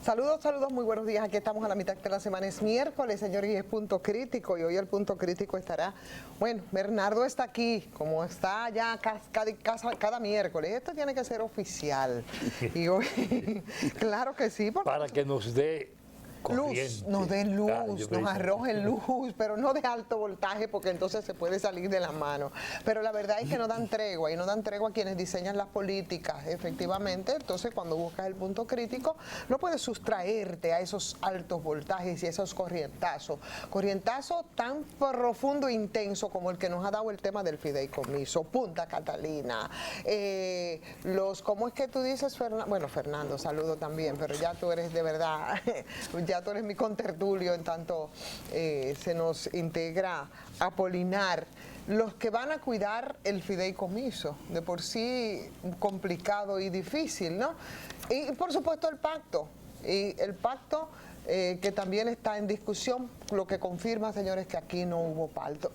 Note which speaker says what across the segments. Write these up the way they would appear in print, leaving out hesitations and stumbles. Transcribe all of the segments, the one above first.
Speaker 1: Saludos, saludos, muy buenos días. Aquí estamos a la mitad de la semana. Es miércoles, señores, y es punto crítico. Y hoy el punto crítico estará, bueno, Bernardo está aquí, como está ya cada miércoles. Esto tiene que ser oficial. Y hoy, claro que sí.
Speaker 2: Para que nos dé
Speaker 1: luz, nos dé luz, nos arroje luz, pero no de alto voltaje porque entonces se puede salir de las manos. Pero la verdad es que no dan tregua y no dan tregua a quienes diseñan las políticas, efectivamente. Entonces cuando buscas el punto crítico no puedes sustraerte a esos altos voltajes y esos corrientazos. Corrientazo tan profundo e intenso como el que nos ha dado el tema del fideicomiso, Punta Catalina, ¿cómo es que tú dices, Fernando? Bueno, Fernando, saludo también, pero ya tú eres de verdad, ya tú eres mi contertulio, en tanto se nos integra Apolinar, los que van a cuidar el fideicomiso, de por sí complicado y difícil, ¿no? Y por supuesto el pacto, que también está en discusión, lo que confirma, señores, que aquí no hubo pacto.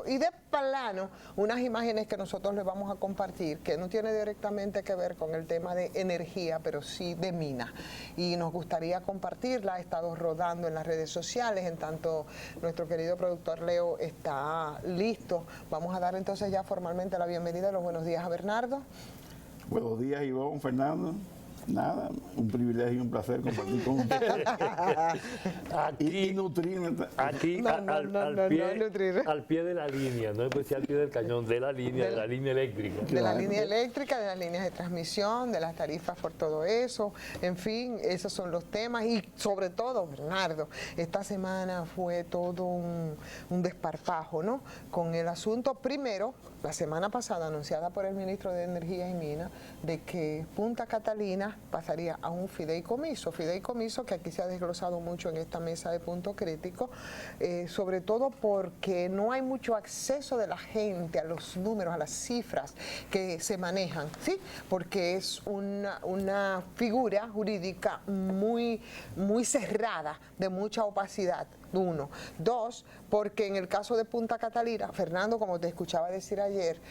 Speaker 1: Y de plano, unas imágenes que nosotros les vamos a compartir, que no tiene directamente que ver con el tema de energía, pero sí de mina. Y nos gustaría compartirla, ha estado rodando en las redes sociales, en tanto nuestro querido productor Leo está listo. Vamos a dar entonces ya formalmente la bienvenida y los buenos días a Bernardo.
Speaker 3: Buenos días, Ivonne, Fernando. Nada, un privilegio y un placer compartir con ustedes.
Speaker 2: Aquí,
Speaker 3: nutrirme.
Speaker 2: aquí al pie de la línea, no es al pie del cañón, de la línea eléctrica.
Speaker 1: De la línea eléctrica, de las líneas de transmisión, de las tarifas por todo eso, en fin, esos son los temas. Y sobre todo, Bernardo, esta semana fue todo un desparpajo, ¿no? Con el asunto, primero, la semana pasada anunciada por el ministro de Energía y Minas, de que Punta Catalina pasaría a un fideicomiso que aquí se ha desglosado mucho en esta mesa de punto crítico, sobre todo porque no hay mucho acceso de la gente a los números, a las cifras que se manejan, ¿sí? Porque es una figura jurídica muy cerrada, de mucha opacidad. Uno. Dos, porque en el caso de Punta Catalina, Fernando, como te escuchaba decir ayer,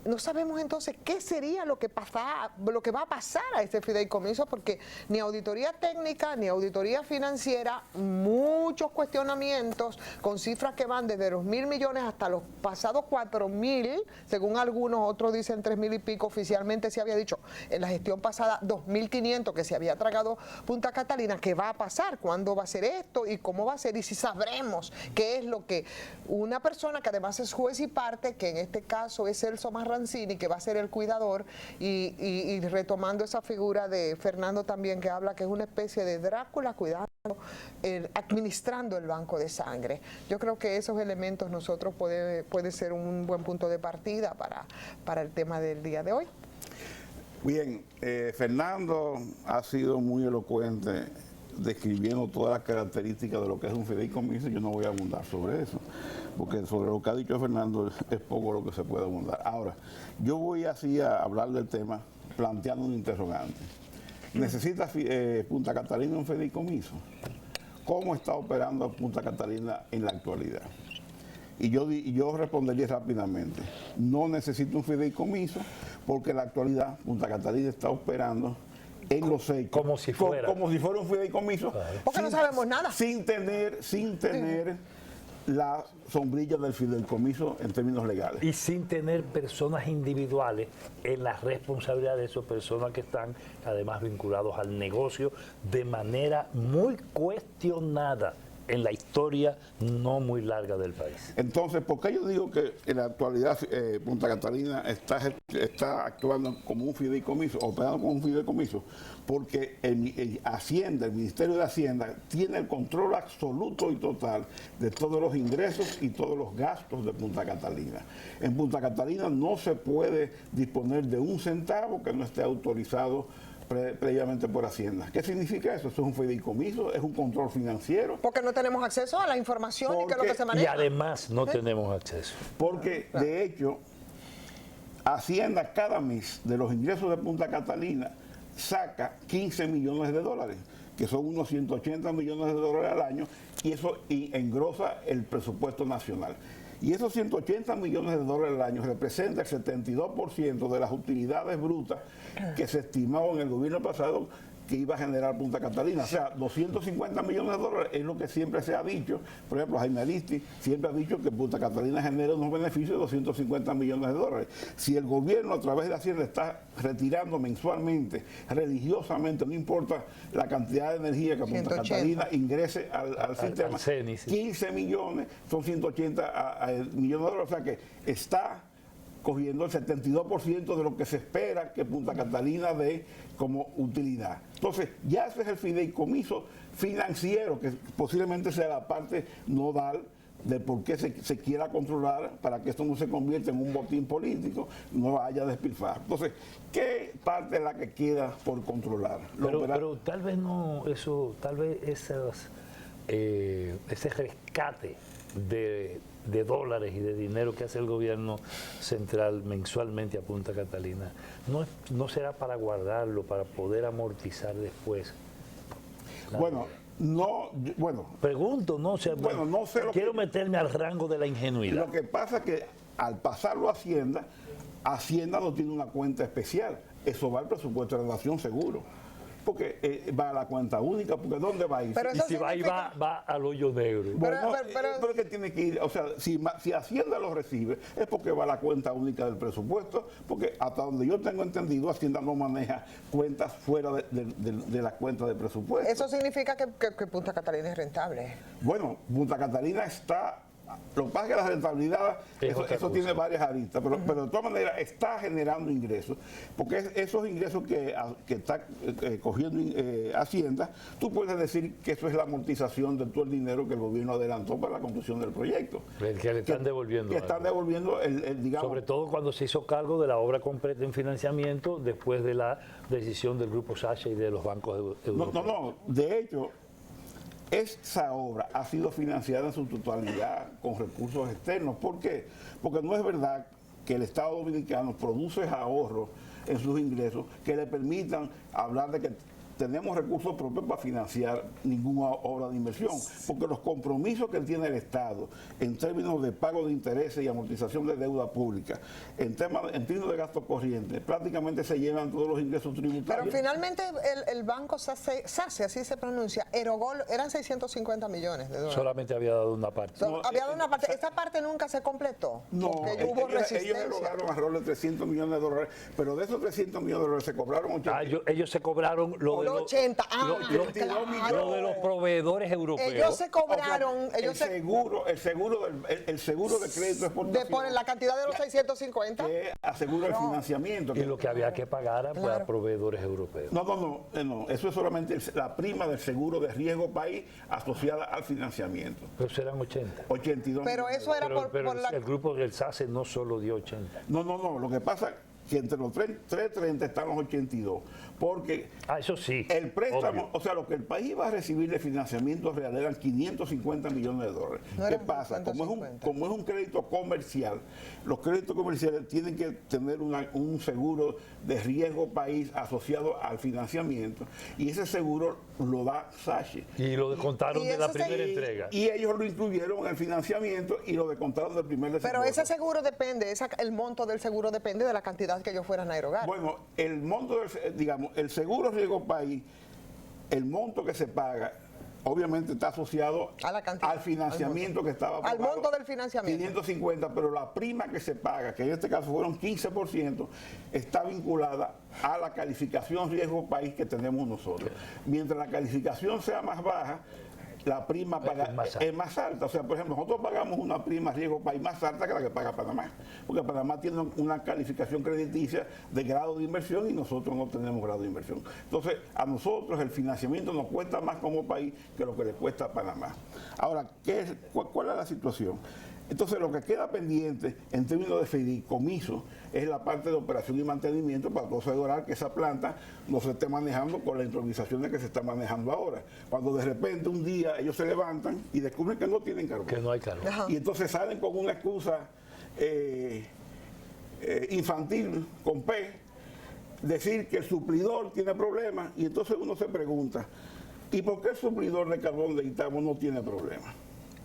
Speaker 1: no sabemos entonces qué sería lo que va a pasar a ese fideicomiso, porque ni auditoría técnica, ni auditoría financiera, muchos cuestionamientos con cifras que van desde los 1.000 millones hasta los pasados 4.000, según algunos, otros dicen 3.000 y pico, oficialmente se había dicho en la gestión pasada 2.500 que se había tragado Punta Catalina. ¿Qué va a pasar? ¿Cuándo va a ser esto? ¿Y cómo va a ser? Y si sabremos qué es lo que una persona que además es juez y parte, que en este caso es Celso Marrancini, que va a ser el cuidador, y retomando esa figura de Fernando también, que habla que es una especie de Drácula cuidando, administrando el banco de sangre. Yo creo que esos elementos nosotros puede ser un buen punto de partida para el tema del día de hoy.
Speaker 3: Bien, Fernando ha sido muy elocuente describiendo todas las características de lo que es un fideicomiso. Yo no voy a abundar sobre eso, porque sobre lo que ha dicho Fernando es poco lo que se puede abundar. Ahora, yo voy así a hablar del tema planteando un interrogante. ¿Necesita Punta Catalina un fideicomiso? ¿Cómo está operando Punta Catalina en la actualidad? Y yo respondería rápidamente: no necesita un fideicomiso, porque en la actualidad Punta Catalina está operando en los hechos, como si fuera un fideicomiso,
Speaker 1: claro. Porque no sabemos nada,
Speaker 3: sin tener la sombrilla del fideicomiso en términos legales.
Speaker 2: Y sin tener personas individuales en la responsabilidad de esas personas que están además vinculados al negocio de manera muy cuestionada en la historia no muy larga del país.
Speaker 3: Entonces, ¿por qué yo digo que en la actualidad Punta Catalina está actuando como un fideicomiso, operando como un fideicomiso? Porque el Hacienda, el Ministerio de Hacienda, tiene el control absoluto y total de todos los ingresos y todos los gastos de Punta Catalina. En Punta Catalina no se puede disponer de un centavo que no esté autorizado previamente por Hacienda. ¿Qué significa eso? Eso es un fideicomiso, es un control financiero.
Speaker 1: Porque no tenemos acceso a la información y que es lo que se maneja.
Speaker 2: Y además no tenemos acceso.
Speaker 3: Porque, de hecho, Hacienda cada mes de los ingresos de Punta Catalina saca 15 millones de dólares, que son unos 180 millones de dólares al año, y eso engrosa el presupuesto nacional. Y esos 180 millones de dólares al año representa el 72% de las utilidades brutas que se estimaban en el gobierno pasado que iba a generar Punta Catalina. O sea, 250 millones de dólares es lo que siempre se ha dicho. Por ejemplo, Jaime Aristi siempre ha dicho que Punta Catalina genera unos beneficios de 250 millones de dólares. Si el gobierno a través de Hacienda está retirando mensualmente, religiosamente, no importa la cantidad de energía que Punta
Speaker 1: 180.
Speaker 3: Catalina ingrese al sistema,
Speaker 2: al CENI, sí.
Speaker 3: 15 millones son 180 millones de dólares. O sea que está cogiendo el 72% de lo que se espera que Punta Catalina dé como utilidad. Entonces, ya ese es el fideicomiso financiero, que posiblemente sea la parte nodal de por qué se quiera controlar para que esto no se convierta en un botín político, no haya despilfarro. Entonces, ¿qué parte es la que queda por controlar?
Speaker 2: Pero tal vez no, eso, tal vez ese rescate de dólares y de dinero que hace el gobierno central mensualmente a Punta Catalina, no será para guardarlo, para poder amortizar después. Pregunto, no sé,
Speaker 3: no sé
Speaker 2: quiero meterme al rango de la ingenuidad.
Speaker 3: Lo que pasa es que al pasarlo a Hacienda no tiene una cuenta especial, eso va al presupuesto de la nación seguro. Porque va a la cuenta única, porque ¿dónde va a ir?
Speaker 1: Pero
Speaker 2: y si va ahí va al hoyo negro.
Speaker 3: Pero que tiene que ir, o sea, si Hacienda lo recibe, es porque va a la cuenta única del presupuesto, porque hasta donde yo tengo entendido, Hacienda no maneja cuentas fuera de la cuenta de presupuesto.
Speaker 1: Eso significa que Punta Catalina es rentable.
Speaker 3: Bueno, Punta Catalina está... Lo que pasa es que la rentabilidad, eso tiene varias aristas, pero de todas maneras está generando ingresos, porque esos ingresos que está cogiendo Hacienda, tú puedes decir que eso es la amortización de todo el dinero que el gobierno adelantó para la construcción del proyecto.
Speaker 2: Que le están devolviendo.
Speaker 3: Que están devolviendo, digamos...
Speaker 2: Sobre todo cuando se hizo cargo de la obra completa en financiamiento después de la decisión del Grupo Sasha y de los bancos europeos.
Speaker 3: No, de hecho... Esa obra ha sido financiada en su totalidad con recursos externos. ¿Por qué? Porque no es verdad que el Estado Dominicano produce ahorros en sus ingresos que le permitan hablar de que tenemos recursos propios para financiar ninguna obra de inversión, porque los compromisos que tiene el Estado en términos de pago de intereses y amortización de deuda pública, en términos de gasto corriente, prácticamente se llevan todos los ingresos tributarios.
Speaker 1: Pero finalmente el banco SACE, así se pronuncia, erogó, eran 650 millones de dólares.
Speaker 2: Solamente había dado una parte.
Speaker 1: Había dado una parte. ¿Esa parte nunca se completó?
Speaker 3: No,
Speaker 1: hubo resistencia.
Speaker 3: Ellos erogaron alrededor de 300 millones de dólares, pero de esos 300 millones de dólares se cobraron 80.
Speaker 2: Ellos se cobraron lo de
Speaker 1: 80.
Speaker 2: Lo de los proveedores europeos.
Speaker 1: Ellos se cobraron.
Speaker 3: El seguro de crédito de exportación.
Speaker 1: La cantidad de los 650.
Speaker 3: Que asegura el financiamiento.
Speaker 2: Y lo que había que pagar a proveedores europeos.
Speaker 3: No. Eso es solamente la prima del seguro de riesgo país asociada al financiamiento.
Speaker 2: Pero serán 80.
Speaker 3: 82.
Speaker 1: Pero eso era
Speaker 2: pero el grupo del SACE no solo dio 80.
Speaker 3: No. Lo que pasa que entre los 330 están los 82, porque
Speaker 2: eso sí,
Speaker 3: el préstamo,
Speaker 2: obvio.
Speaker 3: o sea, lo que el país va a recibir de financiamiento real eran 550 millones de dólares. ¿Qué pasa? Como es un crédito comercial, los créditos comerciales tienen que tener un seguro de riesgo país asociado al financiamiento, y ese seguro lo da SACE.
Speaker 2: Y lo descontaron de la primera entrega.
Speaker 3: Y ellos lo incluyeron en el financiamiento y lo descontaron del primer desembolso.
Speaker 1: Pero ese seguro depende, el monto del seguro depende de la cantidad que ellos fueran a erogar.
Speaker 3: Bueno, el monto, el seguro riesgo país, el monto que se paga, obviamente está asociado
Speaker 1: a la cantidad,
Speaker 3: al financiamiento que estaba pagado.
Speaker 1: Al monto del financiamiento.
Speaker 3: 550, pero la prima que se paga, que en este caso fueron 15%, está vinculada a la calificación riesgo país que tenemos nosotros. Mientras la calificación sea más baja, la prima es más alta. O sea, por ejemplo, nosotros pagamos una prima riesgo país más alta que la que paga Panamá, porque Panamá tiene una calificación crediticia de grado de inversión y nosotros no tenemos grado de inversión. Entonces, a nosotros el financiamiento nos cuesta más como país que lo que le cuesta a Panamá. Ahora, ¿cuál es la situación? Entonces, lo que queda pendiente en términos de fideicomiso es la parte de operación y mantenimiento para asegurar que esa planta no se esté manejando con las improvisaciones que se está manejando ahora. Cuando de repente un día ellos se levantan y descubren que no tienen carbón.
Speaker 2: Que no hay carbón.
Speaker 3: Y entonces salen con una excusa infantil, con P, decir que el suplidor tiene problemas, y entonces uno se pregunta, ¿y por qué el suplidor de carbón de Itabo no tiene problemas?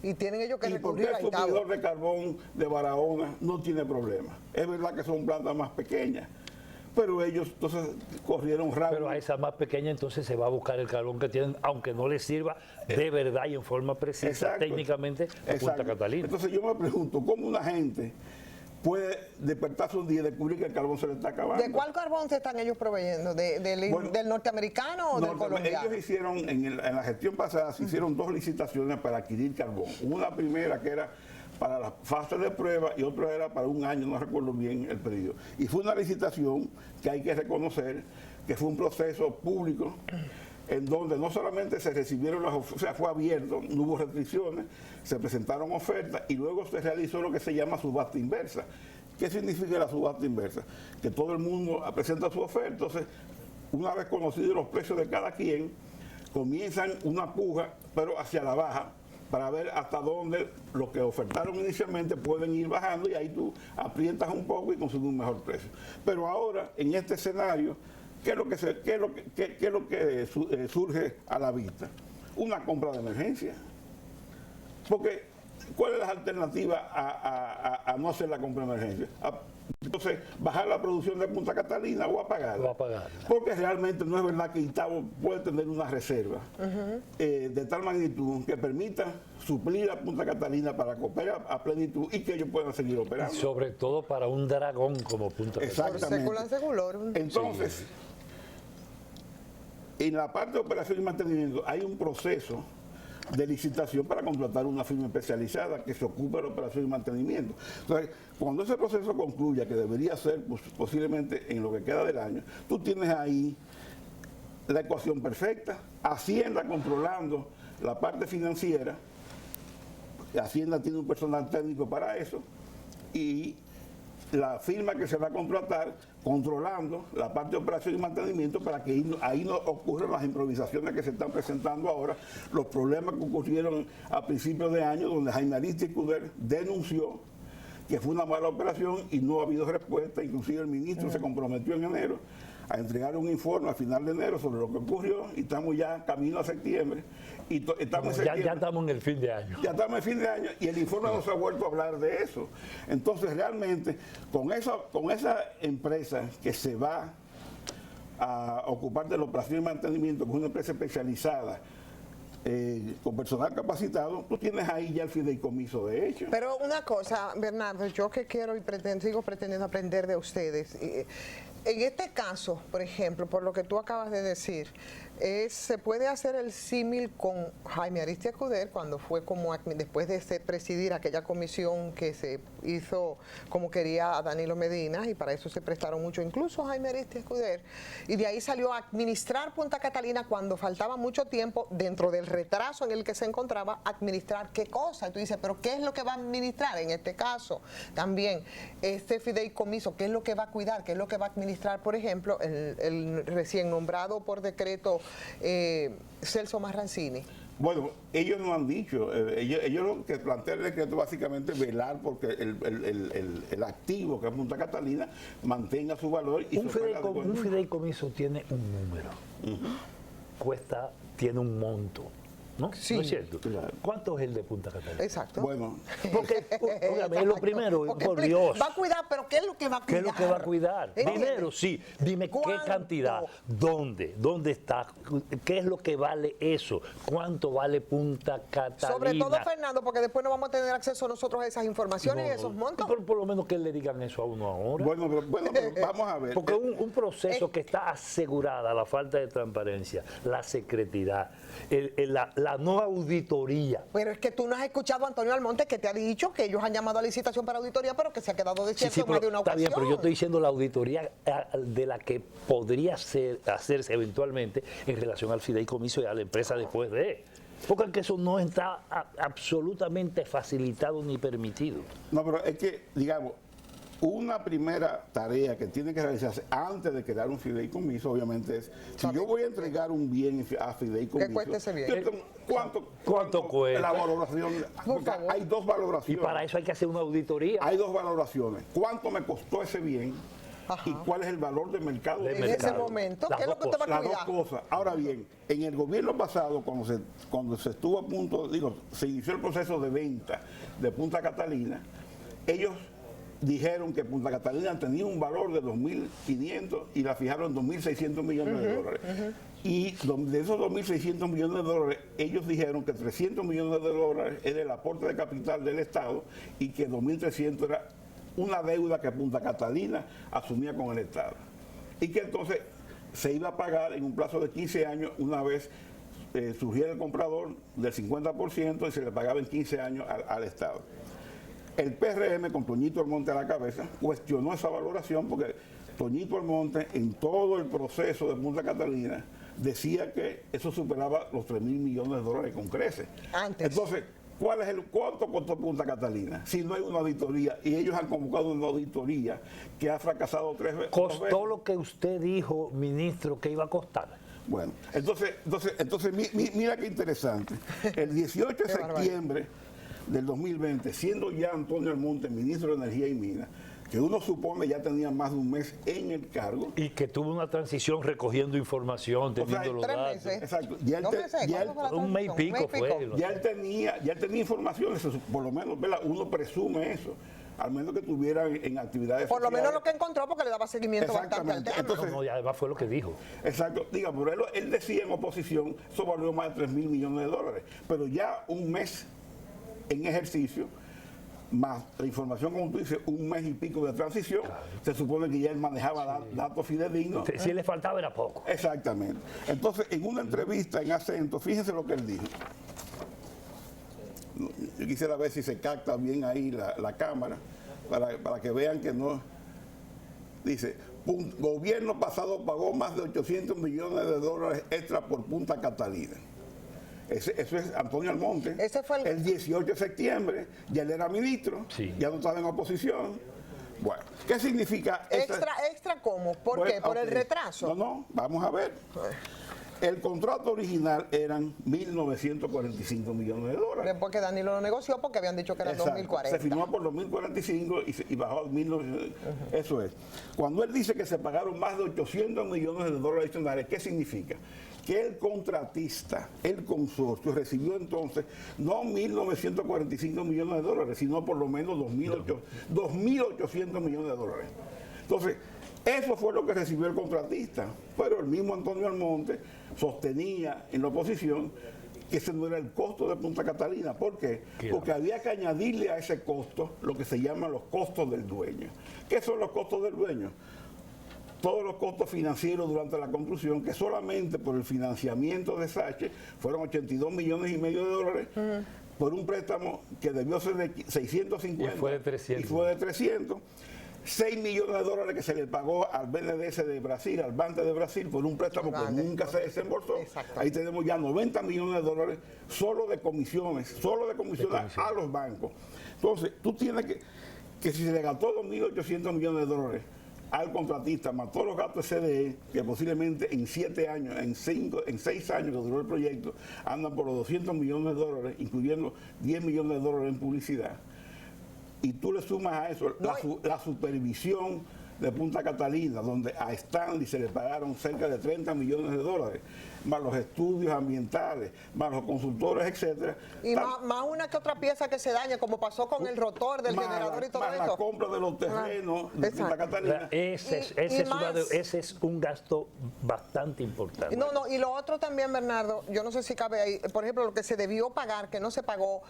Speaker 1: Y tienen ellos que
Speaker 3: ¿Y por qué
Speaker 1: recurrir a
Speaker 3: el
Speaker 1: Itabo?
Speaker 3: suplidor de carbón de Barahona no tiene problema? Es verdad que son plantas más pequeñas, pero ellos entonces corrieron rápido.
Speaker 2: Pero a esa más pequeña entonces se va a buscar el carbón que tienen, aunque no les sirva de verdad y en forma precisa,
Speaker 3: Exacto.
Speaker 2: técnicamente, a Punta
Speaker 3: Exacto.
Speaker 2: Catalina.
Speaker 3: Entonces yo me pregunto, ¿cómo una gente puede despertarse un día y descubrir que el carbón se le está acabando?
Speaker 1: ¿De cuál carbón se están ellos proveyendo? ¿Del norteamericano o del colombiano?
Speaker 3: Ellos hicieron, en la gestión pasada, se hicieron 2 licitaciones para adquirir carbón. Una primera que era para la fase de prueba y otra era para un año, no recuerdo bien el periodo. Y fue una licitación que hay que reconocer que fue un proceso público en donde no solamente se recibieron las ofertas, o sea, fue abierto, no hubo restricciones, se presentaron ofertas y luego se realizó lo que se llama subasta inversa. ¿Qué significa la subasta inversa? Que todo el mundo presenta su oferta, entonces, una vez conocidos los precios de cada quien, comienzan una puja, pero hacia la baja, para ver hasta dónde los que ofertaron inicialmente pueden ir bajando y ahí tú aprietas un poco y consigues un mejor precio. Pero ahora, en este escenario, ¿qué es lo que surge a la vista? Una compra de emergencia. Porque, ¿cuál es la alternativa a no hacer la compra de emergencia? Entonces, bajar la producción de Punta Catalina o apagarla.
Speaker 2: O apagarla.
Speaker 3: Porque realmente no es verdad que Itabo puede tener una reserva de tal magnitud que permita suplir a Punta Catalina para que opere a plenitud y que ellos puedan seguir operando.
Speaker 2: Sobre todo para un dragón como Punta Catalina.
Speaker 3: Exactamente. Entonces, en la parte de operación y mantenimiento hay un proceso de licitación para contratar una firma especializada que se ocupe de la operación y mantenimiento. Entonces, cuando ese proceso concluya, que debería ser posiblemente en lo que queda del año, tú tienes ahí la ecuación perfecta, Hacienda controlando la parte financiera, Hacienda tiene un personal técnico para eso, y la firma que se va a contratar controlando la parte de operación y mantenimiento para que ahí no ocurran las improvisaciones que se están presentando ahora, los problemas que ocurrieron a principios de año, donde Jaime Aristides Escudero denunció que fue una mala operación y no ha habido respuesta. Inclusive el ministro se comprometió en enero a entregar un informe a final de enero sobre lo que ocurrió y estamos ya camino a septiembre. Y estamos en
Speaker 2: ya estamos en el fin de año.
Speaker 3: Ya estamos en fin de año y el informe no se ha vuelto a hablar de eso. Entonces realmente con esa empresa que se va a ocupar de la operación y mantenimiento, que es una empresa especializada, con personal capacitado, tú tienes ahí ya el fideicomiso de hecho.
Speaker 1: Pero una cosa, Bernardo, yo que quiero y sigo pretendiendo aprender de ustedes. En este caso, por ejemplo, por lo que tú acabas de decir, se puede hacer el símil con Jaime Aristides Escudero cuando fue después de presidir aquella comisión que se hizo como quería a Danilo Medina, y para eso se prestaron mucho, incluso Jaime Aristides Escudero, y de ahí salió a administrar Punta Catalina cuando faltaba mucho tiempo, dentro del retraso en el que se encontraba, administrar qué cosa. Y tú dices, pero ¿qué es lo que va a administrar en este caso? También este fideicomiso, ¿qué es lo que va a cuidar? ¿Qué es lo que va a administrar, por ejemplo, el recién nombrado por decreto Celso Marrancini?
Speaker 3: Bueno, ellos no han dicho, ellos lo que plantean el decreto básicamente velar porque el activo que es Punta Catalina mantenga su valor. Y
Speaker 2: un fideicomiso tiene un número, tiene un monto. ¿No?
Speaker 1: Sí,
Speaker 2: ¿No es cierto?
Speaker 3: Claro.
Speaker 2: ¿Cuánto es el de Punta Catalina?
Speaker 1: Exacto.
Speaker 3: Bueno,
Speaker 2: porque es lo primero,
Speaker 1: porque
Speaker 2: por Dios.
Speaker 1: va a cuidar, pero ¿qué es lo que va a cuidar?
Speaker 2: ¿Qué es lo que va a cuidar?
Speaker 1: ¿Entiendes?
Speaker 2: Dinero, sí. Dime qué
Speaker 1: ¿Cuánto?
Speaker 2: cantidad, dónde está, qué es lo que vale eso, cuánto vale Punta Catalina.
Speaker 1: Sobre todo, Fernando, porque después no vamos a tener acceso nosotros a esas informaciones y a esos montos.
Speaker 2: Por lo menos que le digan eso a uno ahora.
Speaker 3: bueno, pero vamos a ver.
Speaker 2: Porque un proceso que está asegurada la falta de transparencia, la secretidad, la no auditoría.
Speaker 1: Pero es que tú no has escuchado a Antonio Almonte, que te ha dicho que ellos han llamado a licitación para auditoría, pero que se ha quedado desierto en más de una
Speaker 2: está
Speaker 1: ocasión.
Speaker 2: bien, pero yo estoy diciendo la auditoría de la que podría hacerse eventualmente en relación al fideicomiso y a la empresa después de. Porque eso no está absolutamente facilitado ni permitido.
Speaker 3: No, pero es que, digamos, una primera tarea que tiene que realizarse antes de crear un fideicomiso, obviamente, es, si yo voy a entregar un bien a fideicomiso,
Speaker 1: ¿qué cuesta ese bien?
Speaker 3: ¿Cuánto
Speaker 2: cuesta?
Speaker 3: La valoración. Hay dos valoraciones.
Speaker 2: Y para eso hay que hacer una auditoría.
Speaker 3: Hay dos valoraciones. ¿Cuánto me costó ese bien?
Speaker 1: Ajá.
Speaker 3: ¿Y cuál es el valor de mercado?
Speaker 1: En ese momento, ¿qué es lo que usted va a
Speaker 3: Las
Speaker 1: cuidar?
Speaker 3: dos cosas. Ahora bien, en el gobierno pasado, cuando se estuvo a punto, se inició el proceso de venta de Punta Catalina, ellos dijeron que Punta Catalina tenía un valor de 2.500 y la fijaron en 2.600 millones de dólares. Y de esos 2.600 millones de dólares, ellos dijeron que 300 millones de dólares era el aporte de capital del Estado y que 2.300 era una deuda que Punta Catalina asumía con el Estado. Y que entonces se iba a pagar en un plazo de 15 años una vez surgiera el comprador del 50% y se le pagaba en 15 años al Estado. El PRM, con Toñito Almonte a la cabeza, cuestionó esa valoración porque Toñito Almonte, en todo el proceso de Punta Catalina, decía que eso superaba los 3.000 millones de dólares con creces.
Speaker 1: Antes.
Speaker 3: Entonces, ¿cuánto costó Punta Catalina? Si no hay una auditoría, y ellos han convocado una auditoría que ha fracasado 3 veces.
Speaker 2: ¿Costó lo que usted dijo, ministro, que iba a costar?
Speaker 3: Bueno, entonces mira qué interesante. El 18 de septiembre del 2020, siendo ya Antonio Almonte ministro de Energía y Minas, que uno supone ya tenía más de un mes en el cargo.
Speaker 2: Y que tuvo una transición recogiendo información, teniendo los
Speaker 1: 3
Speaker 2: datos.
Speaker 1: meses.
Speaker 3: Exacto.
Speaker 2: Un mes y pico fue.
Speaker 3: Ya él tenía información, por lo menos, ¿verdad? Uno presume eso, al menos que tuviera en actividades
Speaker 1: Por lo
Speaker 3: sociales.
Speaker 1: menos lo que encontró, porque le daba seguimiento bastante al tema.
Speaker 3: Entonces,
Speaker 2: No, y además fue lo que dijo.
Speaker 3: Exacto, diga, pero él decía en oposición, eso valió más de 3.000 millones de dólares, pero ya un mes en ejercicio, más la información, como tú dices, un mes y pico de transición, se supone que ya él manejaba datos fidedignos.
Speaker 2: Si le faltaba era poco.
Speaker 3: Exactamente. Entonces, en una entrevista en Acento, fíjense lo que él dijo. Yo quisiera ver si se capta bien ahí la cámara, para que vean que no... Dice, gobierno pasado pagó más de 800 millones de dólares extra por Punta Catalina. Eso es Antonio Almonte.
Speaker 1: Ese fue
Speaker 3: el 18 de septiembre, ya él era ministro,
Speaker 2: Sí.
Speaker 3: ya no estaba en oposición. Bueno, ¿qué significa
Speaker 1: ¿Extra cómo? ¿Por qué? ¿Por el retraso?
Speaker 3: No, vamos a ver. El contrato original eran 1.945 millones de dólares.
Speaker 1: Después que Danilo lo negoció, porque habían dicho que eran
Speaker 3: Exacto.
Speaker 1: 2040.
Speaker 3: Se firmó por 2045 y bajó a 1.900. Eso es. Cuando él dice que se pagaron más de 800 millones de dólares adicionales, ¿qué significa? Que el contratista, el consorcio, recibió entonces no 1.945 millones de dólares, sino por lo menos 2.800 millones de dólares. Entonces, eso fue lo que recibió el contratista. Pero el mismo Antonio Almonte sostenía en la oposición que ese no era el costo de Punta Catalina. ¿Por qué?
Speaker 2: Claro.
Speaker 3: Porque había que añadirle a ese costo lo que se llaman los costos del dueño. ¿Qué son los costos del dueño? Todos los costos financieros durante la construcción, que solamente por el financiamiento de Sache fueron 82 millones y medio de dólares, por un préstamo que debió ser de 650
Speaker 2: Y fue de 300.
Speaker 3: y fue de 300. 6 millones de dólares que se le pagó al BNDES de Brasil, al Banco de Brasil, por un préstamo que nunca se desembolsó.
Speaker 1: Exacto.
Speaker 3: Ahí tenemos ya 90 millones de dólares solo de comisiones a los bancos. Entonces, tú tienes que si se le gastó 2.800 millones de dólares al contratista, más todos los gastos de CDE, que posiblemente en 7 años, en 6 años que duró el proyecto, andan por los 200 millones de dólares, incluyendo 10 millones de dólares en publicidad. Y tú le sumas a eso la supervisión de Punta Catalina, donde a Stanley se le pagaron cerca de 30 millones de dólares, más los estudios ambientales, más los consultores, etcétera.
Speaker 1: Y más una que otra pieza que se daña, como pasó con el rotor del generador y todo
Speaker 3: más
Speaker 1: eso.
Speaker 3: la compra de los terrenos de Punta Catalina.
Speaker 2: Ese es un gasto bastante importante.
Speaker 1: No, y lo otro también, Bernardo, yo no sé si cabe ahí, por ejemplo, lo que se debió pagar, que no se pagó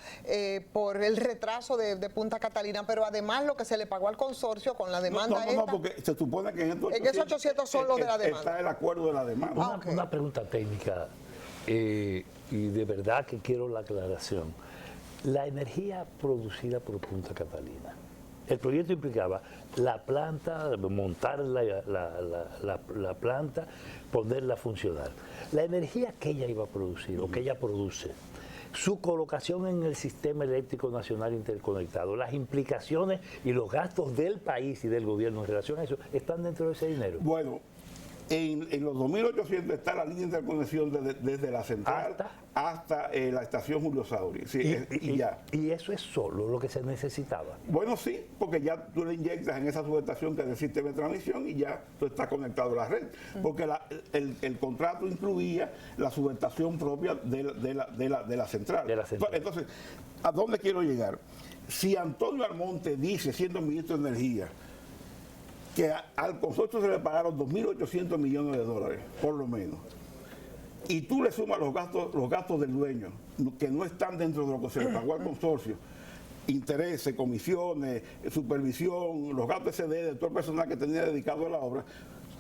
Speaker 1: por el retraso de Punta Catalina, pero además lo que se le pagó al consorcio con la demanda
Speaker 3: No, porque se supone que en
Speaker 1: esos 800 son los de la demanda.
Speaker 3: Está el acuerdo de la demanda.
Speaker 2: Una pregunta técnica, y de verdad que quiero la aclaración. La energía producida por Punta Catalina, el proyecto implicaba la planta, montar la planta, ponerla a funcionar. La energía que ella iba a producir, o que ella produce, su colocación en el sistema eléctrico nacional interconectado, las implicaciones y los gastos del país y del gobierno en relación a eso, ¿están dentro de ese dinero?
Speaker 3: Bueno, En los 2.800 está la línea de interconexión desde la central hasta la estación Julio Sauri. Sí, y ya.
Speaker 2: Y eso es solo lo que se necesitaba.
Speaker 3: Bueno, sí, porque ya tú le inyectas en esa subestación que es el sistema de transmisión y ya tú estás conectado a la red. Porque el contrato incluía la subestación propia de la central. Entonces, ¿a dónde quiero llegar? Si Antonio Almonte dice, siendo ministro de Energía, que al consorcio se le pagaron 2.800 millones de dólares, por lo menos, y tú le sumas los gastos del dueño, que no están dentro de lo que se le pagó al consorcio, intereses, comisiones, supervisión, los gastos de CD de todo el personal que tenía dedicado a la obra,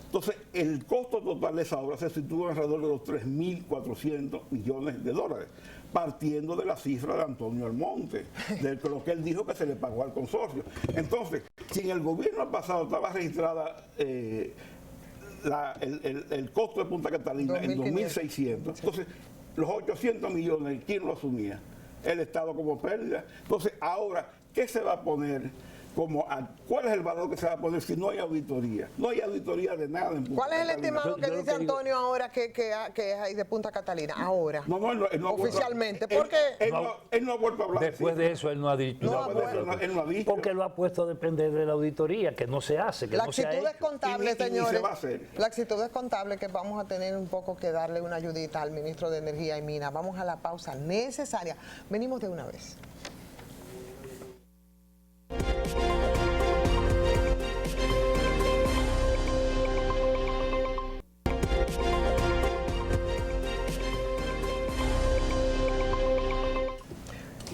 Speaker 3: entonces el costo total de esa obra se sitúa alrededor de los 3.400 millones de dólares, partiendo de la cifra de Antonio Almonte, de lo que él dijo que se le pagó al consorcio. Entonces, si en el gobierno pasado estaba registrada el costo de Punta Catalina en 2.600, entonces los 800 millones, ¿quién lo asumía? El Estado como pérdida. Entonces, ahora, ¿qué se va a poner? ¿Cuál es el valor que se va a poner si no hay auditoría? No hay auditoría de nada en Punta
Speaker 1: ¿Cuál es el
Speaker 3: Catalina.
Speaker 1: estimado que dice Antonio ahora que hay de Punta Catalina? Ahora.
Speaker 3: No, él no
Speaker 1: oficialmente. Porque
Speaker 3: él no ha vuelto a hablar.
Speaker 2: Después de eso él no ha dicho.
Speaker 3: Él no ha dicho.
Speaker 2: Porque lo ha puesto a depender de la auditoría, que no se hace, que
Speaker 1: la
Speaker 2: no se ha
Speaker 1: actitud
Speaker 2: hecho.
Speaker 1: es contable,
Speaker 3: Y ni
Speaker 1: señores.
Speaker 3: se va a hacer.
Speaker 1: La actitud es contable que vamos a tener un poco que darle una ayudita al ministro de Energía y Minas. Vamos a la pausa necesaria. Venimos de una vez.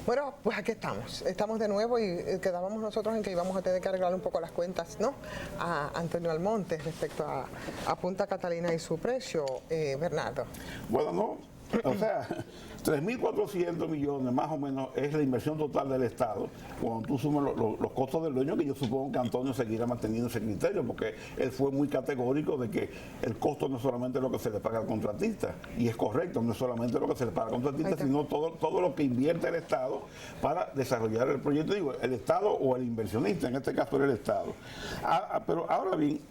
Speaker 1: Bueno, pues aquí estamos. Estamos de nuevo y quedábamos nosotros en que íbamos a tener que arreglar un poco las cuentas, ¿no? A Antonio Almonte respecto a Punta Catalina y su precio, Bernardo.
Speaker 3: Bueno, no. O sea, 3.400 millones más o menos es la inversión total del Estado, cuando tú sumas los costos del dueño, que yo supongo que Antonio seguirá manteniendo ese criterio, porque él fue muy categórico de que el costo no es solamente lo que se le paga al contratista, y es correcto, no es solamente lo que se le paga al contratista, sino todo lo que invierte el Estado para desarrollar el proyecto, digo, el Estado o el inversionista, en este caso era el Estado. Pero ahora bien,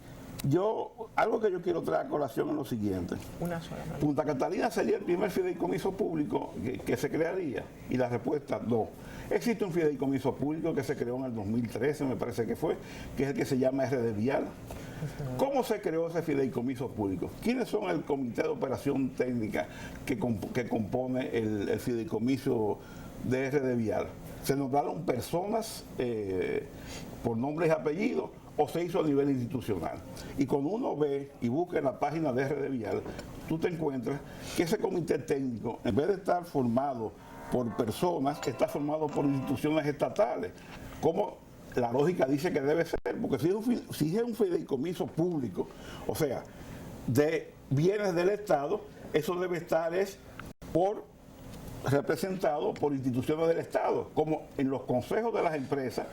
Speaker 3: algo que yo quiero traer a colación es lo siguiente.
Speaker 1: Una sola.
Speaker 3: Punta Catalina sería el primer fideicomiso público que se crearía. Y la respuesta, no. Existe un fideicomiso público que se creó en el 2013, me parece que fue, que es el que se llama RD Vial. ¿Cómo se creó ese fideicomiso público? ¿Quiénes son el comité de operación técnica que compone el fideicomiso de RD Vial? Se nombraron personas por nombres y apellidos, o se hizo a nivel institucional. Y cuando uno ve y busca en la página de RD Vial, tú te encuentras que ese comité técnico, en vez de estar formado por personas, está formado por instituciones estatales, como la lógica dice que debe ser, porque si es un fideicomiso público, o sea, de bienes del Estado, eso debe estar representado por instituciones del Estado, como en los consejos de las empresas,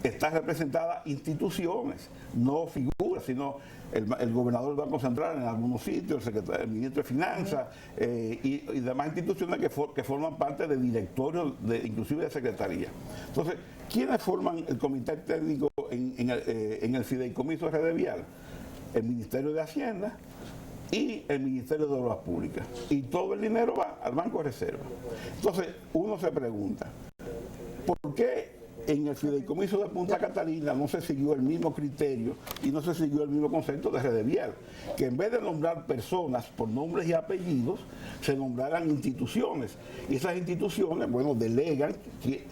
Speaker 3: está representada instituciones, no figuras, sino el gobernador del Banco Central en algunos sitios, el ministro de Finanzas y demás instituciones que forman parte de directorios, inclusive de secretaría. Entonces, ¿quiénes forman el comité técnico en el fideicomiso RD Vial? El Ministerio de Hacienda y el Ministerio de Obras Públicas. Y todo el dinero va al Banco de Reserva. Entonces, uno se pregunta, ¿por qué en el fideicomiso de Punta Catalina no se siguió el mismo criterio y no se siguió el mismo concepto de RD Vial? Que en vez de nombrar personas por nombres y apellidos, se nombraran instituciones. Y esas instituciones, bueno, delegan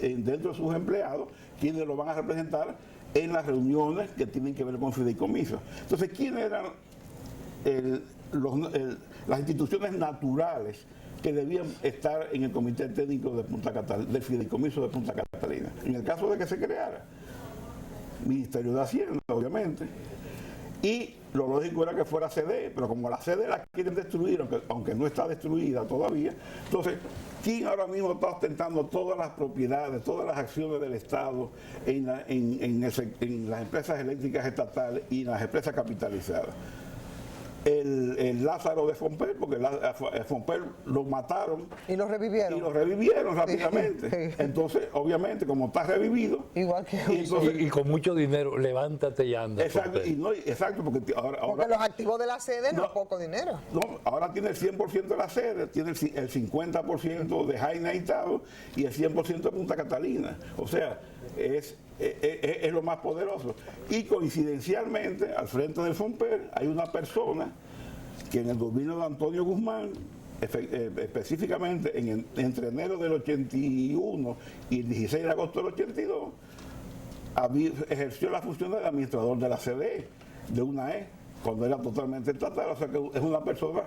Speaker 3: dentro de sus empleados quienes lo van a representar en las reuniones que tienen que ver con fideicomisos. Entonces, ¿quiénes eran las instituciones naturales que debían estar en el comité técnico de Punta Catalina, del fideicomiso de Punta Catalina? En el caso de que se creara, Ministerio de Hacienda, obviamente, y lo lógico era que fuera CD, pero como la CD la quieren destruir, aunque no está destruida todavía, entonces, ¿quién ahora mismo está ostentando todas las propiedades, todas las acciones del Estado en las empresas eléctricas estatales y en las empresas capitalizadas? el Lázaro de Fomper, porque Fomper lo mataron
Speaker 1: Y lo revivieron.
Speaker 3: y lo revivieron rápidamente.
Speaker 1: Sí.
Speaker 3: Entonces, obviamente, como está revivido,
Speaker 1: Igual que
Speaker 3: y entonces,
Speaker 2: Y con mucho dinero, levántate y anda.
Speaker 3: exacto,
Speaker 2: Fomper.
Speaker 3: exacto, porque
Speaker 1: Porque
Speaker 3: ahora
Speaker 1: los activos de la sede no es
Speaker 3: No.
Speaker 1: poco dinero.
Speaker 3: no, ahora tiene el 100% de la sede, tiene el 50% de Jaina Estado y el 100% de Punta Catalina. O sea, es lo más poderoso. Y coincidencialmente, al frente del Fomper hay una persona que en el gobierno de Antonio Guzmán, específicamente entre enero del 81 y el 16 de agosto del 82, ejerció la función de administrador de la CDE, de UNAE, cuando era totalmente estatal. O sea que es una persona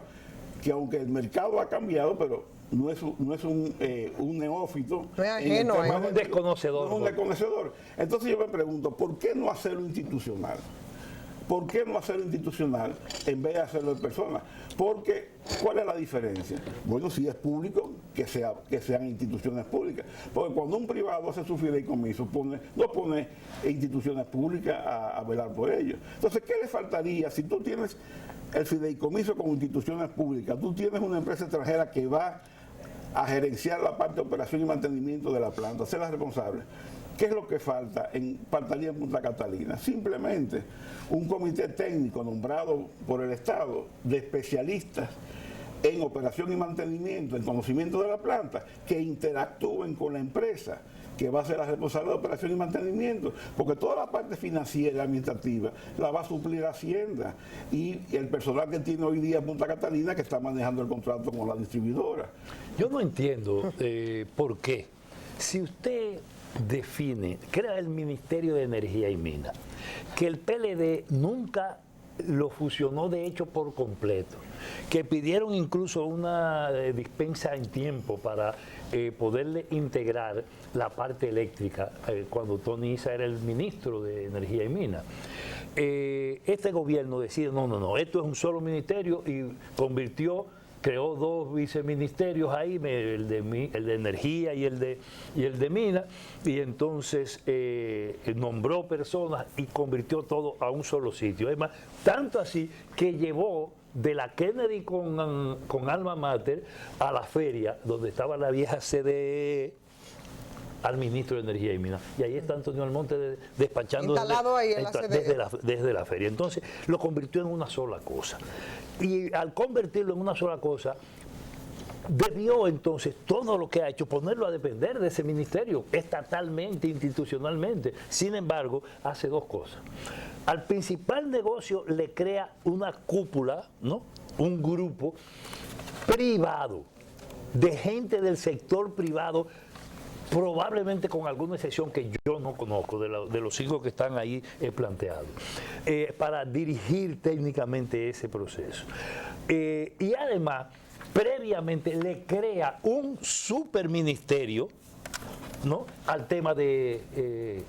Speaker 3: que, aunque el mercado ha cambiado, pero no es un neófito.
Speaker 1: No es
Speaker 3: en el
Speaker 1: ajeno
Speaker 3: tema
Speaker 1: a él.
Speaker 2: No es un desconocedor.
Speaker 3: no es un desconocedor. Entonces yo me pregunto, ¿por qué no hacerlo institucional? ¿Por qué no hacerlo institucional en vez de hacerlo en persona? Porque, ¿cuál es la diferencia? Bueno, si es público, que sean instituciones públicas. Porque cuando un privado hace su fideicomiso, no pone instituciones públicas a velar por ello. Entonces, ¿qué le faltaría si tú tienes el fideicomiso con instituciones públicas? Tú tienes una empresa extranjera que va a gerenciar la parte de operación y mantenimiento de la planta, ser la responsable. ¿Qué es lo que faltaría en Punta Catalina? Simplemente un comité técnico nombrado por el Estado de especialistas en operación y mantenimiento, en conocimiento de la planta, que interactúen con la empresa que va a ser la responsable de operación y mantenimiento, porque toda la parte financiera y administrativa la va a suplir Hacienda y el personal que tiene hoy día Punta Catalina, que está manejando el contrato con la distribuidora.
Speaker 2: Yo no entiendo por qué. Si usted crea el Ministerio de Energía y Minas, que el PLD nunca lo fusionó de hecho por completo, que pidieron incluso una dispensa en tiempo para poderle integrar la parte eléctrica cuando Tony Isa era el ministro de Energía y Minas. Este gobierno decide, no, esto es un solo ministerio y creó dos viceministerios ahí, el de energía y el de minas, y entonces nombró personas y convirtió todo a un solo sitio. Es más, tanto así que llevó de la Kennedy con Alma Mater a la feria donde estaba la vieja CDE al ministro de Energía y Minas. Y ahí está Antonio Almonte despachando
Speaker 1: instalado ahí en la CDE.
Speaker 2: desde la feria. Entonces lo convirtió en una sola cosa. Y al convertirlo en una sola cosa, debió entonces todo lo que ha hecho ponerlo a depender de ese ministerio, estatalmente, institucionalmente. Sin embargo, hace dos cosas. Al principal negocio le crea una cúpula, ¿no? Un grupo privado, de gente del sector privado, probablemente con alguna excepción que yo no conozco, de los 5 que están ahí planteados, para dirigir técnicamente ese proceso. Y además, previamente le crea un superministerio, ¿no?, al tema de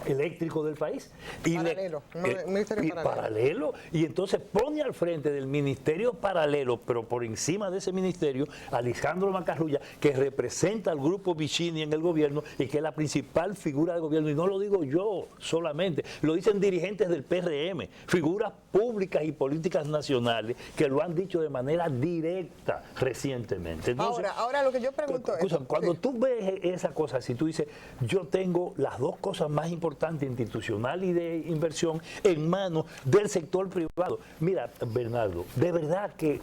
Speaker 2: eléctrico del país. Y
Speaker 1: paralelo, un ministerio
Speaker 2: paralelo. Y entonces pone al frente del ministerio paralelo, pero por encima de ese ministerio, a Alejandro Macarrulla, que representa al grupo Vicini en el gobierno y que es la principal figura del gobierno. Y no lo digo yo solamente, lo dicen dirigentes del PRM, figuras públicas y políticas nacionales que lo han dicho de manera directa recientemente. Entonces,
Speaker 1: ahora lo que yo pregunto es...
Speaker 2: cuando tú ves esa cosa, si tú dices, yo tengo las dos cosas más importante, institucional y de inversión, en manos del sector privado. Mira, Bernardo, de verdad que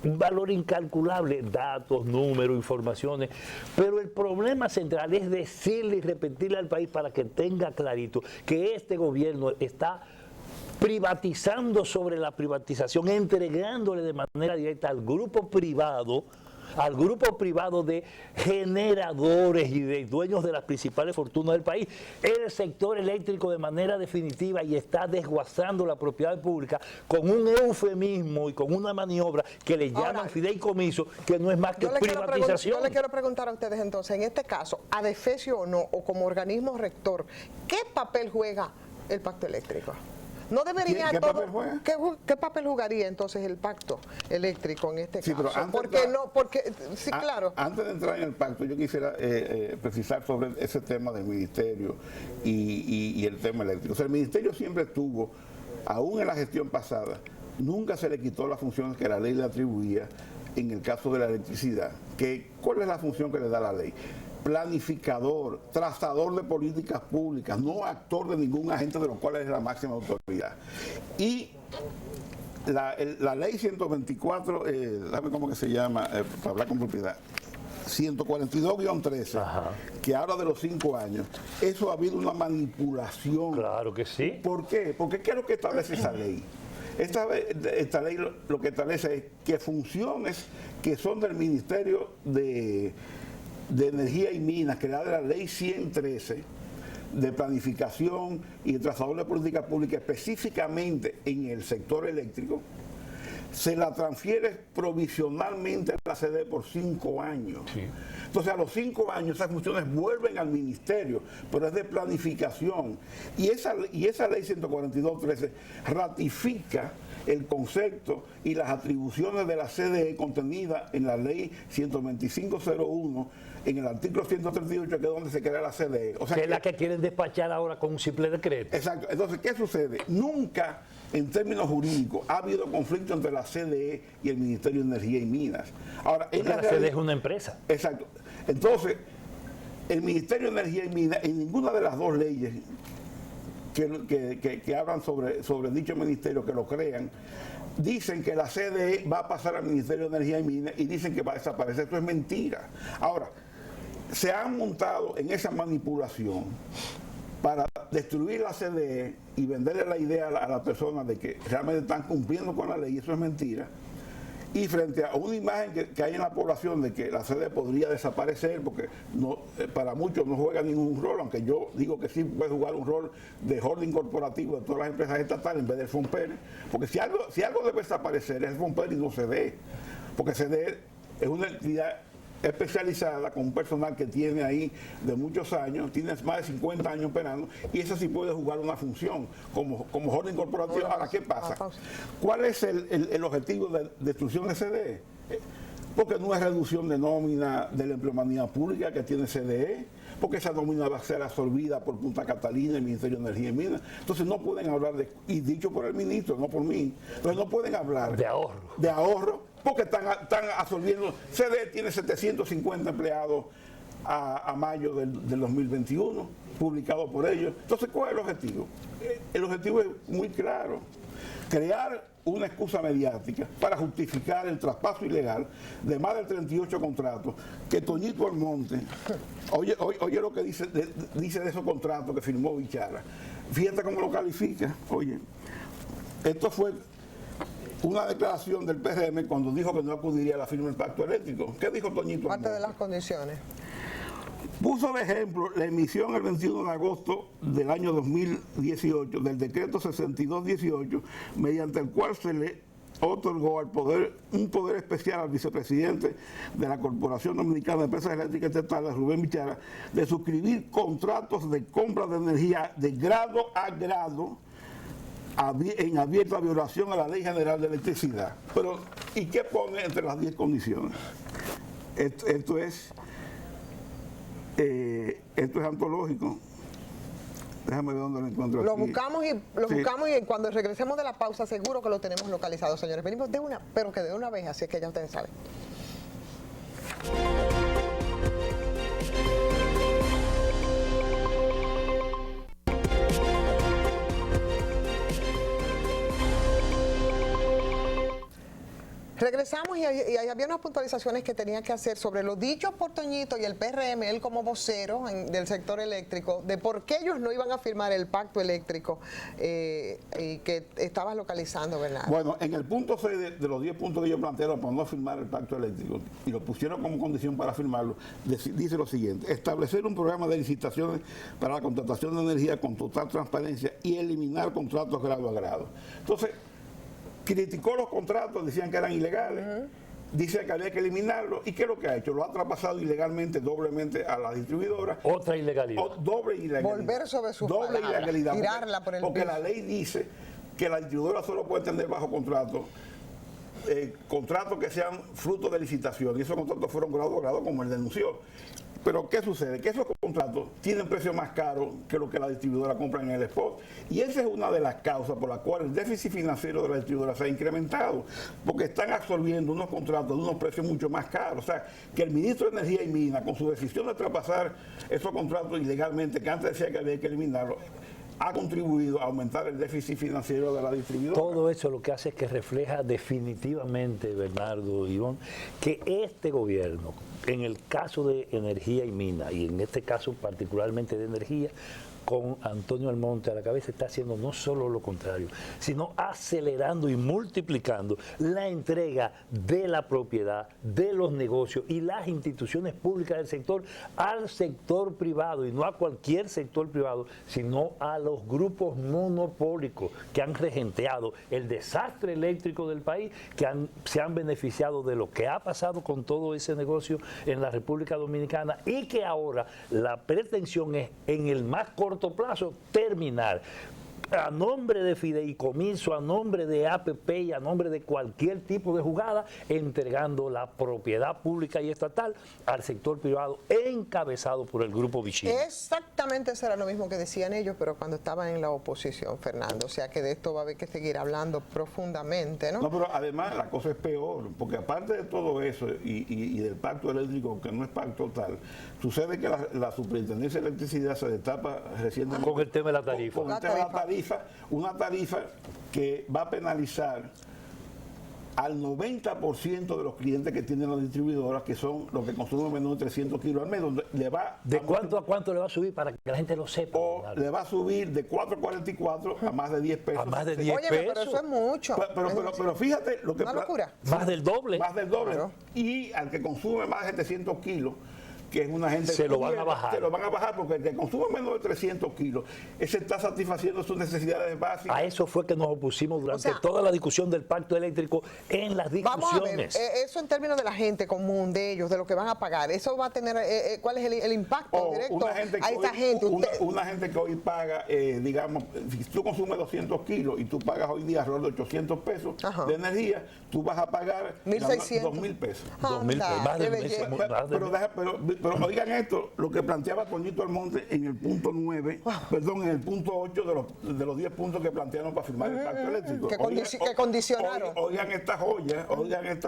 Speaker 2: un valor incalculable, datos, números, informaciones, pero el problema central es decirle y repetirle al país para que tenga clarito que este gobierno está privatizando sobre la privatización, entregándole de manera directa al grupo privado de generadores y de dueños de las principales fortunas del país, el sector eléctrico de manera definitiva, y está desguazando la propiedad pública con un eufemismo y con una maniobra que le llaman fideicomiso, que no es más que privatización.
Speaker 1: Yo le quiero preguntar a ustedes entonces, en este caso, a adefesio o no, o como organismo rector, ¿qué papel juega el pacto eléctrico? No debería
Speaker 3: ¿Qué
Speaker 1: todo.
Speaker 3: papel juega?
Speaker 1: ¿Qué papel jugaría entonces el pacto eléctrico en este
Speaker 3: Sí,
Speaker 1: caso?
Speaker 3: pero
Speaker 1: Claro.
Speaker 3: Antes de entrar en el pacto, yo quisiera precisar sobre ese tema del ministerio y el tema eléctrico. O sea, el ministerio siempre tuvo, aún en la gestión pasada, nunca se le quitó las funciones que la ley le atribuía en el caso de la electricidad. ¿Cuál es la función que le da la ley? Planificador, trazador de políticas públicas, no actor de ningún agente de los cuales es la máxima autoridad. Y la ley 124, dame cómo que se llama, para hablar con propiedad, 142-13, que habla de los 5 años, eso ha habido una manipulación.
Speaker 2: Claro que sí.
Speaker 3: ¿Por qué? Porque ¿qué es lo que establece esa ley? Esta ley lo que establece es que funciones que son del Ministerio de Energía y Minas, que da de la ley 113, de planificación y de trazador de política pública, específicamente en el sector eléctrico, se la transfiere provisionalmente a la CDE por 5 años. Sí. Entonces, a los 5 años esas funciones vuelven al ministerio, pero es de planificación. Y esa ley 142-13 ratifica el concepto y las atribuciones de la CDE contenida en la ley 125-01, en el artículo 138, que es donde se crea la CDE. O sea,
Speaker 2: que es la que quieren despachar ahora con un simple decreto.
Speaker 3: Exacto. Entonces, ¿qué sucede? Nunca, en términos jurídicos, ha habido conflicto entre la CDE y el Ministerio de Energía y Minas. Ahora,
Speaker 2: la CDE es una empresa.
Speaker 3: Exacto. Entonces, el Ministerio de Energía y Minas, en ninguna de las dos leyes que hablan sobre dicho ministerio, que lo crean, dicen que la CDE va a pasar al Ministerio de Energía y Minas y dicen que va a desaparecer. Eso es mentira. Ahora, se han montado en esa manipulación para destruir la CDE y venderle la idea a la persona de que realmente están cumpliendo con la ley, y eso es mentira. Y frente a una imagen que hay en la población de que la CDE podría desaparecer, porque para muchos no juega ningún rol, aunque yo digo que sí puede jugar un rol de holding corporativo de todas las empresas estatales en vez del FONPER, porque si algo debe desaparecer es el FONPER y no CDE, porque CDE es una entidad especializada con un personal que tiene ahí de muchos años, tiene más de 50 años operando, y eso sí puede jugar una función como holding corporativo. Ahora, ¿qué pasa? ¿Cuál es el objetivo de destrucción de CDE? Porque no es reducción de nómina de la empleomanía pública que tiene CDE, porque esa nómina va a ser absorbida por Punta Catalina, el Ministerio de Energía y Minas. Entonces no pueden hablar y dicho por el ministro, no por mí, entonces no pueden hablar de ahorro, porque están absorbiendo. CDE tiene 750 empleados a mayo del 2021, publicado por ellos. Entonces, ¿cuál es el objetivo? El objetivo es muy claro: crear una excusa mediática para justificar el traspaso ilegal de más de 38 contratos que Toñito Almonte, oye lo que dice de esos contratos que firmó Bichara. Fíjate cómo lo califica. Oye, esto fue una declaración del PRM cuando dijo que no acudiría a la firma del pacto eléctrico. ¿Qué dijo Toñito Almonte?
Speaker 1: Parte de las condiciones.
Speaker 3: Puso de ejemplo la emisión el 21 de agosto del año 2018 del decreto 6218, mediante el cual se le otorgó un poder especial al vicepresidente de la Corporación Dominicana de Empresas Eléctricas Estatales, Rubén Bichara, de suscribir contratos de compra de energía de grado a grado en abierta violación a la Ley General de Electricidad. Pero, ¿y qué pone entre las 10 condiciones? Esto es antológico. Déjame ver dónde lo encuentro.
Speaker 1: Lo
Speaker 3: aquí.
Speaker 1: buscamos y cuando regresemos de la pausa seguro que lo tenemos localizado, señores. Venimos pero que de una vez, así que ya ustedes saben. Regresamos y había unas puntualizaciones que tenía que hacer sobre los dichos por Toñito y el PRM, él como vocero del sector eléctrico, de por qué ellos no iban a firmar el pacto eléctrico y que estabas localizando, ¿verdad?
Speaker 3: Bueno, en el punto 6 de los 10 puntos que ellos plantearon para no firmar el pacto eléctrico, y lo pusieron como condición para firmarlo, dice lo siguiente: establecer un programa de licitaciones para la contratación de energía con total transparencia y eliminar contratos grado a grado. Entonces, criticó los contratos, decían que eran ilegales, dice que había que eliminarlos. ¿Y qué es lo que ha hecho? Lo ha traspasado ilegalmente, doblemente a la distribuidora.
Speaker 2: Otra ilegalidad.
Speaker 3: Doble ilegalidad.
Speaker 1: Volver sobre sus
Speaker 3: doble
Speaker 1: palabras,
Speaker 3: ilegalidad.
Speaker 1: tirarla por el
Speaker 3: porque
Speaker 1: piso.
Speaker 3: La ley dice que la distribuidora solo puede tener bajo contrato contratos que sean fruto de licitación. Y esos contratos fueron grado a grado, como él denunció. Pero ¿qué sucede? Que esos contratos tienen precio más caro que lo que la distribuidora compra en el spot. Y esa es una de las causas por las cuales el déficit financiero de la distribuidora se ha incrementado, porque están absorbiendo unos contratos de unos precios mucho más caros. O sea, que el ministro de Energía y Minas, con su decisión de traspasar esos contratos ilegalmente, que antes decía que había que eliminarlos, ha contribuido a aumentar el déficit financiero de la distribuidora.
Speaker 2: Todo eso lo que hace es que refleja definitivamente, Bernardo Ivón, que este gobierno, en el caso de energía y mina, y en este caso particularmente de energía, con Antonio Almonte a la cabeza, está haciendo no solo lo contrario, sino acelerando y multiplicando la entrega de la propiedad, de los negocios y las instituciones públicas del sector al sector privado, y no a cualquier sector privado, sino a los grupos monopólicos que han regenteado el desastre eléctrico del país, que se han beneficiado de lo que ha pasado con todo ese negocio en la República Dominicana, y que ahora la pretensión es, en el más corto plazo, terminar a nombre de fideicomiso, a nombre de APP y a nombre de cualquier tipo de jugada, entregando la propiedad pública y estatal al sector privado, encabezado por el Grupo Vichy.
Speaker 1: Exactamente, eso era lo mismo que decían ellos, pero cuando estaban en la oposición, Fernando. O sea que de esto va a haber que seguir hablando profundamente, ¿no?
Speaker 3: No, pero además la cosa es peor, porque aparte de todo eso y del pacto eléctrico, que no es pacto tal, sucede que la Superintendencia de Electricidad se destapa recientemente
Speaker 2: Con el tema de la tarifa.
Speaker 3: Con el tema de la tarifa, una tarifa que va a penalizar al 90% de los clientes que tienen las distribuidoras, que son los que consumen menos de 300 kilos al mes, donde le va
Speaker 2: ¿De cuánto a cuánto le va a subir para que la gente lo sepa?
Speaker 3: o le va a subir de 4.44 a más de 10 pesos.
Speaker 2: A más de 10
Speaker 1: Óyeme,
Speaker 2: pesos.
Speaker 1: pero eso es mucho.
Speaker 3: Pero fíjate lo que
Speaker 1: Una locura.
Speaker 2: Más del doble.
Speaker 3: Más del doble.
Speaker 1: Claro.
Speaker 3: Y al que consume más de 700 kilos, que es una gente...
Speaker 2: Se lo van a bajar.
Speaker 3: Se lo van a bajar, porque el que consume menos de 300 kilos, ese está satisfaciendo sus necesidades básicas.
Speaker 2: A eso fue que nos opusimos durante
Speaker 1: O sea,
Speaker 2: toda la discusión del pacto eléctrico en las
Speaker 1: Vamos a ver,
Speaker 2: discusiones.
Speaker 1: eso en términos de la gente común, de ellos, de lo que van a pagar, eso va a tener, ¿cuál es el impacto
Speaker 3: O
Speaker 1: directo
Speaker 3: una gente
Speaker 1: a
Speaker 3: que
Speaker 1: esta
Speaker 3: hoy,
Speaker 1: gente?
Speaker 3: una gente que hoy paga, digamos, si tú consumes 200 kilos y tú pagas hoy día alrededor de 800 pesos
Speaker 1: Ajá.
Speaker 3: de energía, tú vas a pagar
Speaker 1: 1.600.
Speaker 3: 2.000 pesos.
Speaker 2: 2000 pesos, más de
Speaker 1: qué
Speaker 2: un mes,
Speaker 1: belleza.
Speaker 2: más de-
Speaker 3: Pero oigan esto, lo que planteaba Toñito Almonte en el punto 9, perdón, en el punto 8 de los 10 puntos que plantearon para firmar el pacto eléctrico.
Speaker 1: Que condicionaron.
Speaker 3: Oigan esta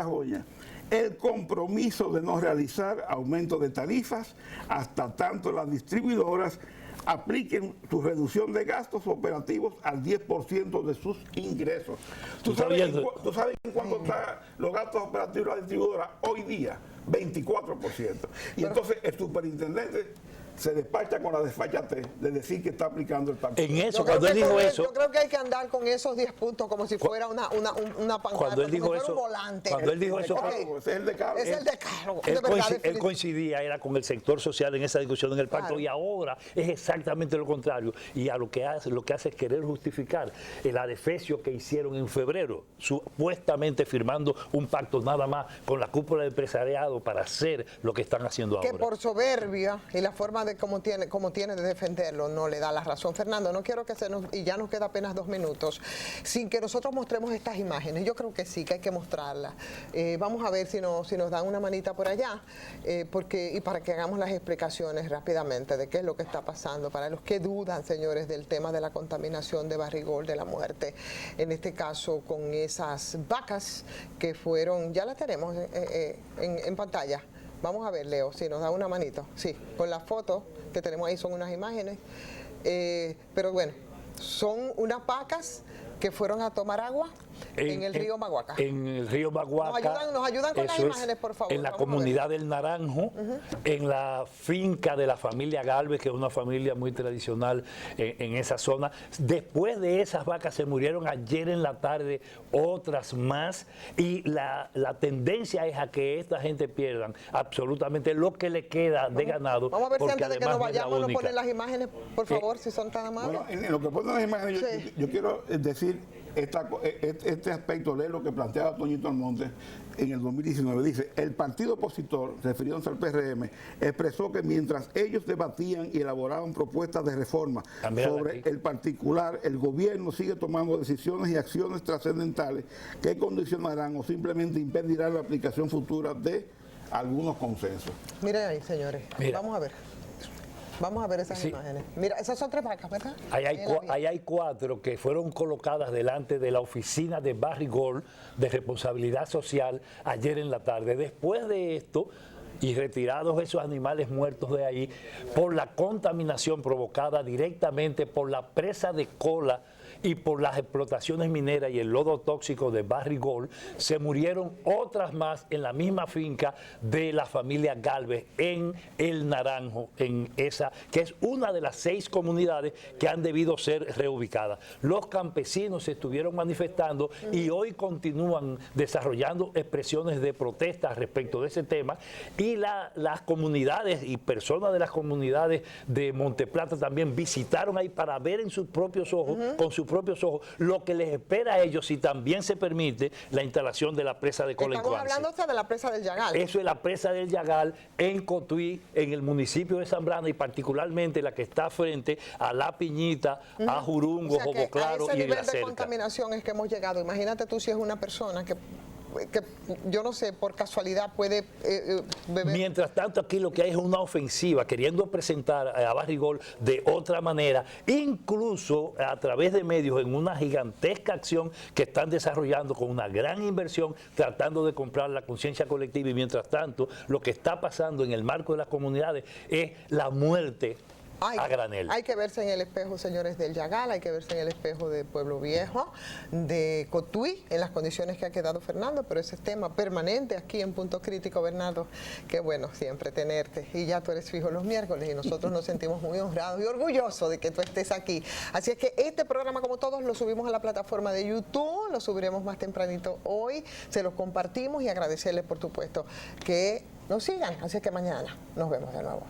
Speaker 3: joya. El compromiso de no realizar aumento de tarifas hasta tanto las distribuidoras apliquen su reducción de gastos operativos al 10% de sus ingresos. ¿Tú sabes en cuánto están los gastos operativos de la distribuidora hoy día? 24%. Y entonces el superintendente se despacha con la desfachatez de decir que está aplicando el pacto.
Speaker 2: En eso,
Speaker 1: Yo creo
Speaker 2: cuando él
Speaker 1: que
Speaker 2: dijo
Speaker 1: con
Speaker 2: eso,
Speaker 1: yo creo que hay que andar con esos 10 puntos como si fuera una pancarta,
Speaker 2: cuando él dijo
Speaker 1: como si fuera
Speaker 2: eso,
Speaker 1: un volante.
Speaker 2: cuando él dijo eso,
Speaker 1: Ok.
Speaker 3: Ese es el decálogo.
Speaker 1: Es el decálogo, de
Speaker 2: él,
Speaker 1: verdad,
Speaker 2: él
Speaker 1: definitivo.
Speaker 2: coincidía, era con el sector social en esa discusión en el pacto,
Speaker 1: Claro.
Speaker 2: y ahora es exactamente lo contrario. Y a lo que hace es querer justificar el adefesio que hicieron en febrero, supuestamente firmando un pacto nada más con la cúpula del empresariado para hacer lo que están haciendo
Speaker 1: Que
Speaker 2: ahora.
Speaker 1: por soberbia y la forma de cómo tiene de defenderlo no le da la razón. Fernando, no quiero que y ya nos queda apenas 2 minutos, sin que nosotros mostremos estas imágenes. Yo creo que sí, que hay que mostrarlas. Vamos a ver si nos dan una manita por allá, y para que hagamos las explicaciones rápidamente de qué es lo que está pasando, para los que dudan, señores, del tema de la contaminación de Barrigol, de la muerte, en este caso con esas vacas que fueron, ya las tenemos en pantalla. Vamos a ver, Leo, si nos da una manito. Sí, con la foto que tenemos ahí son unas imágenes. Pero bueno, son unas vacas que fueron a tomar agua en el río Maguaca.
Speaker 2: En el río Maguaca.
Speaker 1: Nos ayudan con las
Speaker 2: eso es,
Speaker 1: imágenes, por favor.
Speaker 2: en la
Speaker 1: Vamos a ver.
Speaker 2: comunidad del Naranjo, en la finca de la familia Galvez, que es una familia muy tradicional en esa zona. Después de esas vacas se murieron ayer en la tarde otras más, y la tendencia es a que esta gente pierdan absolutamente lo que le queda de ganado.
Speaker 1: Vamos a ver si
Speaker 2: porque
Speaker 1: antes de que
Speaker 2: además
Speaker 1: nos
Speaker 2: no es la
Speaker 1: vayamos nos
Speaker 2: única.
Speaker 1: ponen las imágenes, por favor, si son tan amables.
Speaker 3: Bueno, en lo que ponen las imágenes,
Speaker 1: Sí.
Speaker 3: yo quiero decir este aspecto, leer lo que planteaba Toñito Almonte en el 2019. Dice, el partido opositor, refiriéndose al PRM, expresó que mientras ellos debatían y elaboraban propuestas de reforma sobre el particular, el gobierno sigue tomando decisiones y acciones trascendentales que condicionarán o simplemente impedirán la aplicación futura de algunos consensos.
Speaker 1: Miren ahí, señores.
Speaker 2: Mira.
Speaker 1: Vamos a ver. Vamos a ver esas
Speaker 2: Sí.
Speaker 1: imágenes. Mira, esas son 3 vacas, ¿verdad?
Speaker 2: Ahí hay,
Speaker 1: En la vía.
Speaker 2: ahí hay 4 que fueron colocadas delante de la oficina de Barrigol de responsabilidad social ayer en la tarde. Después de esto, y retirados esos animales muertos de ahí, por la contaminación provocada directamente por la presa de cola y por las explotaciones mineras y el lodo tóxico de Barrigol, se murieron otras más en la misma finca de la familia Galvez en El Naranjo, en esa, que es una de las 6 comunidades que han debido ser reubicadas. Los campesinos se estuvieron manifestando y hoy continúan desarrollando expresiones de protesta respecto de ese tema, y las comunidades y personas de las comunidades de Monteplata también visitaron ahí para ver en sus propios ojos, con sus propios ojos, lo que les espera a ellos si también se permite la instalación de la presa de cola en
Speaker 1: Estamos
Speaker 2: Cuance.
Speaker 1: hablando hasta de la presa del Yagal.
Speaker 2: Eso es la presa del Yagal en Cotuí, en el municipio de Zambrana, y particularmente la que está frente a La Piñita, a Jurungo,
Speaker 1: O sea que
Speaker 2: Jobo Claro
Speaker 1: a ese
Speaker 2: y
Speaker 1: nivel
Speaker 2: La
Speaker 1: de
Speaker 2: Cerca.
Speaker 1: contaminación es que hemos llegado. Imagínate tú si es una persona que yo no sé, por casualidad puede beber.
Speaker 2: Mientras tanto, aquí lo que hay es una ofensiva, queriendo presentar a Barrigol de otra manera, incluso a través de medios, en una gigantesca acción que están desarrollando con una gran inversión, tratando de comprar la conciencia colectiva. Y mientras tanto, lo que está pasando en el marco de las comunidades es la muerte a granel.
Speaker 1: Hay que verse en el espejo, señores del Yagal, hay que verse en el espejo de Pueblo Viejo, de Cotuí, en las condiciones que ha quedado Fernando, pero ese es tema permanente aquí en Punto Crítico, Bernardo. Qué bueno siempre tenerte. Y ya tú eres fijo los miércoles y nosotros nos sentimos muy honrados y orgullosos de que tú estés aquí. Así es que este programa, como todos, lo subimos a la plataforma de YouTube, lo subiremos más tempranito hoy, se los compartimos y agradecerles, por supuesto, que nos sigan. Así es que mañana nos vemos de nuevo.